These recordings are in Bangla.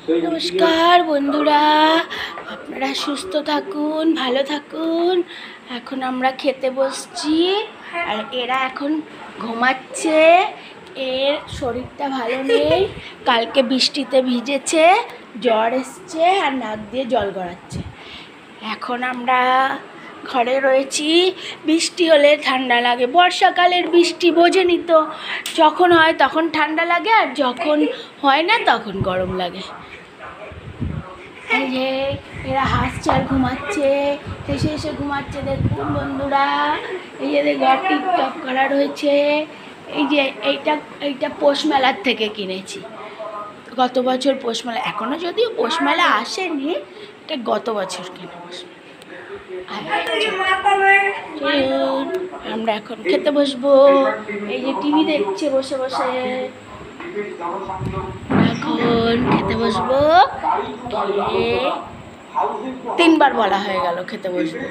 নমস্কার বন্ধুরা, আপনারা সুস্থ থাকুন, ভালো থাকুন। এখন আমরা খেতে বসছি আর এরা এখন ঘুমাচ্ছে। এর শরীরটা ভালো নেই, কালকে বৃষ্টিতে ভিজেছে, জ্বর এসছে আর নাক দিয়ে জল গড়াচ্ছে। এখন আমরা ঘরে রয়েছি। বৃষ্টি হলে ঠান্ডা লাগে, বর্ষাকালের বৃষ্টি বোঝেনি তো, যখন হয় তখন ঠান্ডা লাগে আর যখন হয় না তখন গরম লাগে। এই যে এরা হাসছে আর ঘুমাচ্ছে, হেসে হেসে ঘুমাচ্ছে। দেখুন বন্ধুরা, এই যে ঘর টিকটক করা রয়েছে। এই যে এইটা পৌষ মেলার থেকে কিনেছি, গত বছর পৌষ মেলা, এখনও যদিও পৌষ মেলা আসেনি, এটা গত বছর কিনে বসে। আমরা এখন খেতে বসবো। এই যে টিভি দেখছে বসে বসে, এখন খেতে বসবো। তিনবার বলা হয়ে গেল খেতে বসবো।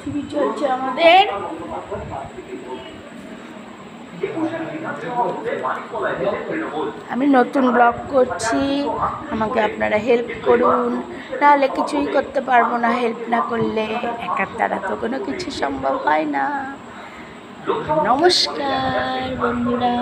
টিভি চলছে আমাদের। আমি নতুন ব্লগ করছি, আমাকে আপনারা হেল্প করুন, নাহলে কিছুই করতে পারবো না। হেল্প না করলে একার দ্বারা তো কোনো কিছু সম্ভব হয় না। নমস্কার বন্ধুরা।